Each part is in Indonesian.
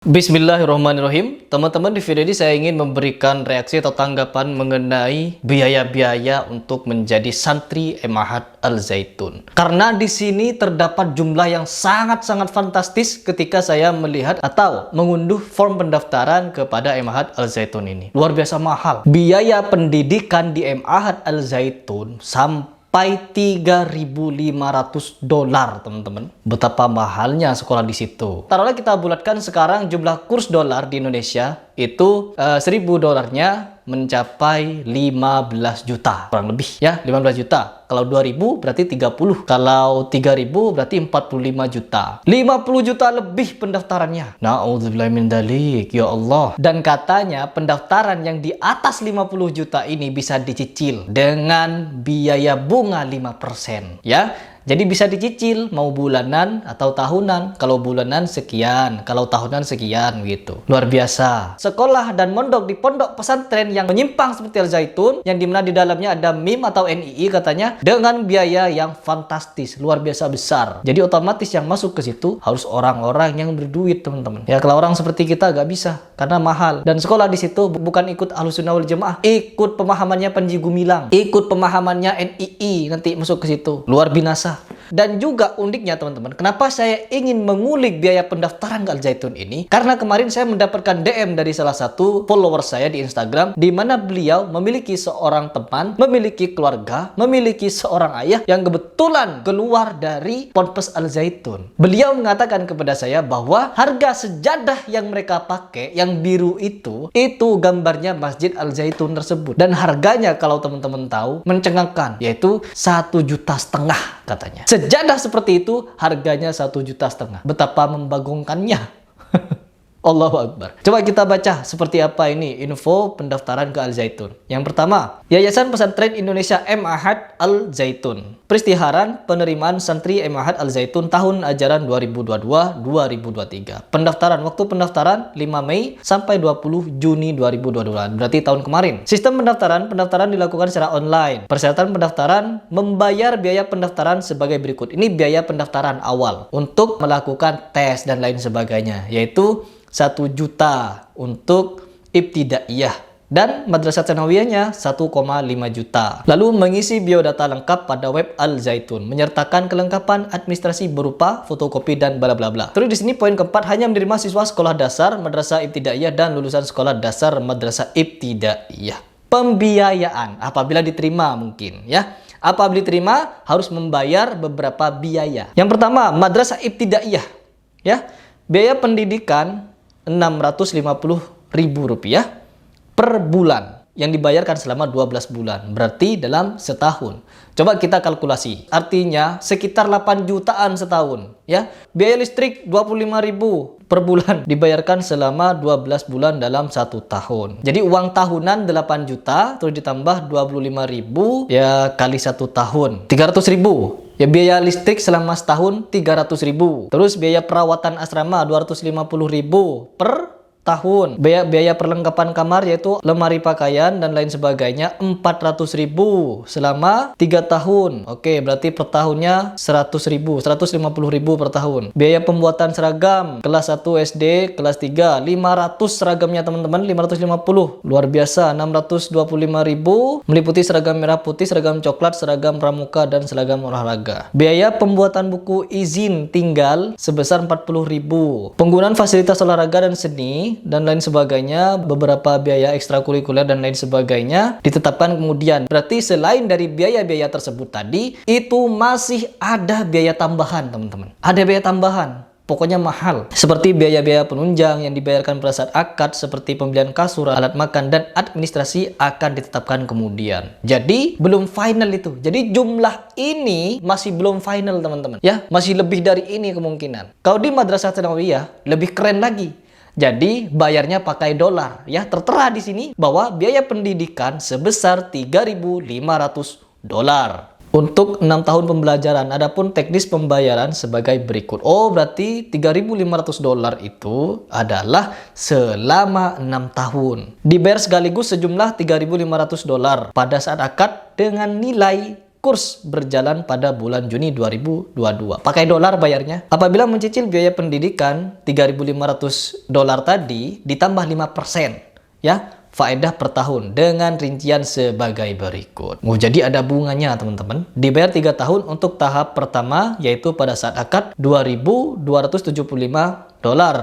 Bismillahirrahmanirrahim. Teman-teman, di video ini saya ingin memberikan reaksi atau tanggapan mengenai biaya-biaya untuk menjadi santri Ma'had Al Zaitun. Karena di sini terdapat jumlah yang sangat-sangat fantastis ketika saya melihat atau mengunduh form pendaftaran kepada Ma'had Al Zaitun ini. Luar biasa mahal. Biaya pendidikan di Ma'had Al Zaitun sampai $3.500, teman-teman. Betapa mahalnya sekolah di situ. Taruhlah kita bulatkan sekarang jumlah kurs dolar di Indonesia itu $1.000 mencapai 15 juta kurang lebih ya, 15 juta. Kalau 2.000 berarti 30. Kalau 3.000 berarti 45 juta. 50 juta lebih pendaftarannya. Na'udzubillah min dzalik, ya Allah. Dan katanya pendaftaran yang di atas 50 juta ini bisa dicicil dengan biaya bunga 5%, ya. Jadi bisa dicicil mau bulanan atau tahunan. Kalau bulanan sekian, kalau tahunan sekian gitu. Luar biasa. Sekolah dan mondok di pondok pesantren yang menyimpang seperti Al Zaitun, yang dimana di dalamnya ada MIM atau NII katanya, dengan biaya yang fantastis, luar biasa besar. Jadi otomatis yang masuk ke situ harus orang-orang yang berduit, teman-teman. Ya, kalau orang seperti kita gak bisa karena mahal. Dan sekolah di situ bukan ikut Ahlussunnah wal Jamaah, ikut pemahamannya Panji Gumilang, ikut pemahamannya NII, nanti masuk ke situ. Luar binasa. Dan juga uniknya, teman-teman, kenapa saya ingin mengulik biaya pendaftaran ke Al Zaitun ini? Karena kemarin saya mendapatkan DM dari salah satu follower saya di Instagram, di mana beliau memiliki seorang teman, memiliki keluarga, memiliki seorang ayah yang kebetulan keluar dari Ponpes Al Zaitun. Beliau mengatakan kepada saya bahwa harga sejadah yang mereka pakai, yang biru itu gambarnya Masjid Al Zaitun tersebut. Dan harganya kalau teman-teman tahu mencengangkan, yaitu 1,5 juta katanya. Sejadah seperti itu harganya 1,5 juta. Betapa membagongkannya. Allahu Akbar. Coba kita baca seperti apa ini info pendaftaran ke Al Zaitun. Yang pertama, Yayasan Pesantren Indonesia Ma'had Al Zaitun. Peristiharan penerimaan santri Ma'had Al Zaitun tahun ajaran 2022-2023. Pendaftaran, waktu pendaftaran 5 Mei sampai 20 Juni 2022. Berarti tahun kemarin. Sistem pendaftaran dilakukan secara online. Persyaratan pendaftaran, membayar biaya pendaftaran sebagai berikut. Ini biaya pendaftaran awal untuk melakukan tes dan lain sebagainya, yaitu 1 juta untuk ibtidaiyah dan madrasah tsanawiyahnya 1,5 juta. Lalu mengisi biodata lengkap pada web Al Zaitun, menyertakan kelengkapan administrasi berupa fotokopi dan bla bla bla. Terus di sini poin keempat, hanya menerima siswa sekolah dasar, madrasah ibtidaiyah dan lulusan sekolah dasar madrasah ibtidaiyah. Pembiayaan apabila diterima mungkin ya. Apabila diterima harus membayar beberapa biaya. Yang pertama, madrasah ibtidaiyah ya. Biaya pendidikan Rp650.000 per bulan yang dibayarkan selama 12 bulan. Berarti dalam setahun. Coba kita kalkulasi. Artinya sekitar 8 jutaan setahun, ya. Biaya listrik 25.000 per bulan dibayarkan selama 12 bulan dalam 1 tahun. Jadi uang tahunan 8 juta terus ditambah 25.000 ya kali 1 tahun. 300.000. Ya, biaya listrik selama setahun 300.000. Terus biaya perawatan asrama 250.000 per tahun. Biaya perlengkapan kamar yaitu lemari pakaian dan lain sebagainya 400.000 selama 3 tahun. Oke, berarti per tahunnya 100.000, 150.000 per tahun. Biaya pembuatan seragam kelas 1 SD, kelas 3 500 seragamnya, teman-teman, 550. Luar biasa, 625.000 meliputi seragam merah putih, seragam coklat, seragam pramuka dan seragam olahraga. Biaya pembuatan buku izin tinggal sebesar 40.000. Penggunaan fasilitas olahraga dan seni dan lain sebagainya, beberapa biaya ekstrakurikuler dan lain sebagainya ditetapkan kemudian. Berarti selain dari biaya-biaya tersebut tadi, itu masih ada biaya tambahan, teman-teman. Ada biaya tambahan. Pokoknya mahal. Seperti biaya-biaya penunjang yang dibayarkan pada saat akad, seperti pembelian kasur, alat makan, dan administrasi akan ditetapkan kemudian. Jadi, belum final itu. Jadi, jumlah ini masih belum final, teman-teman. Ya, masih lebih dari ini kemungkinan. Kalau di madrasah tsanawiyah, lebih keren lagi. Jadi bayarnya pakai dolar ya. Tertera di sini bahwa biaya pendidikan sebesar $3.500 untuk 6 tahun pembelajaran. Adapun teknis pembayaran sebagai berikut. Oh, berarti $3.500 itu adalah selama 6 tahun. Dibayar sekaligus sejumlah $3.500 pada saat akad dengan nilai kurs berjalan pada bulan Juni 2022. Pakai dolar bayarnya. Apabila mencicil biaya pendidikan $3.500 tadi ditambah 5%, ya, faedah per tahun dengan rincian sebagai berikut. Jadi ada bunganya teman-teman. Dibayar 3 tahun untuk tahap pertama yaitu pada saat akad $2.275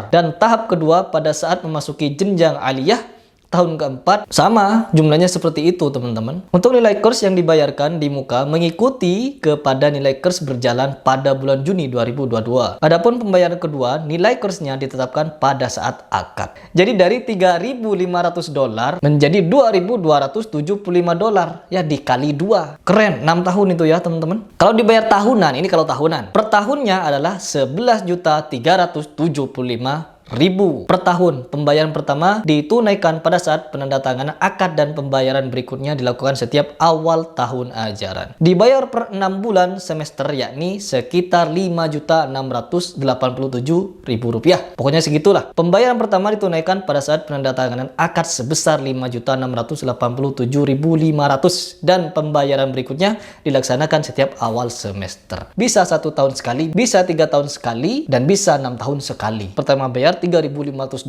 dan tahap kedua pada saat memasuki jenjang aliyah tahun keempat. Sama jumlahnya seperti itu teman-teman. Untuk nilai kurs yang dibayarkan di muka mengikuti kepada nilai kurs berjalan pada bulan Juni 2022. Adapun pembayaran kedua, nilai kursnya ditetapkan pada saat akad. Jadi dari $3.500 menjadi $2.275, ya dikali 2. Keren, 6 tahun itu ya teman-teman. Kalau dibayar tahunan, ini kalau tahunan, per tahunnya adalah 11.375.000 per tahun. Pembayaran pertama ditunaikan pada saat penandatanganan akad dan pembayaran berikutnya dilakukan setiap awal tahun ajaran. Dibayar per 6 bulan semester yakni sekitar Rp5.687.000. Pokoknya segitulah. Pembayaran pertama ditunaikan pada saat penandatanganan akad sebesar Rp5.687.500 dan pembayaran berikutnya dilaksanakan setiap awal semester. Bisa 1 tahun sekali, bisa 3 tahun sekali, dan bisa 6 tahun sekali. Pertama bayar $3.500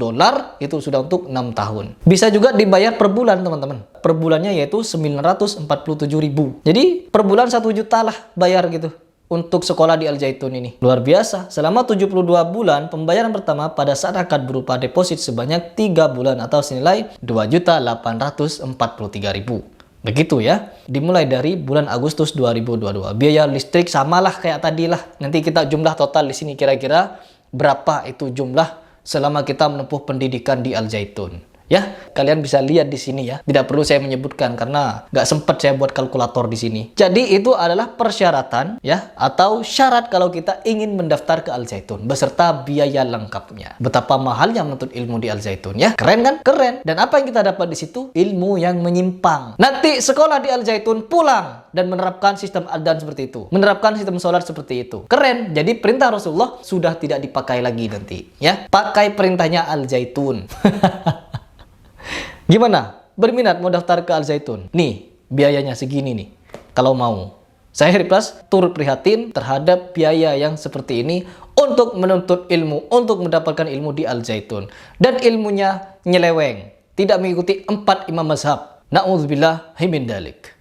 itu sudah untuk 6 tahun. Bisa juga dibayar per bulan teman-teman. Per bulannya yaitu 947.000. Jadi per bulan 1 juta lah bayar gitu untuk sekolah di Al Zaitun ini. Luar biasa. Selama 72 bulan pembayaran pertama pada saat akad berupa deposit sebanyak 3 bulan atau senilai 2.843.000. Begitu ya. Dimulai dari bulan Agustus 2022. Biaya listrik samalah kayak tadi lah. Nanti kita jumlah total di sini kira-kira berapa itu jumlah selama kita menempuh pendidikan di Al Zaitun. Ya, kalian bisa lihat di sini ya. Tidak perlu saya menyebutkan karena nggak sempat saya buat kalkulator di sini. Jadi itu adalah persyaratan ya atau syarat kalau kita ingin mendaftar ke Al Zaitun beserta biaya lengkapnya. Betapa mahalnya menuntut ilmu di Al Zaitun ya. Keren kan? Keren. Dan apa yang kita dapat di situ? Ilmu yang menyimpang. Nanti sekolah di Al Zaitun pulang dan menerapkan sistem adzan seperti itu. Menerapkan sistem sholat seperti itu. Keren. Jadi perintah Rasulullah sudah tidak dipakai lagi nanti ya. Pakai perintahnya Al Zaitun. Gimana? Berminat mau daftar ke Al Zaitun? Nih, biayanya segini nih. Kalau mau. Saya Heri Plus turut prihatin terhadap biaya yang seperti ini untuk menuntut ilmu, untuk mendapatkan ilmu di Al Zaitun. Dan ilmunya nyeleweng. Tidak mengikuti 4 imam mazhab. Na'udzubillah min dalik.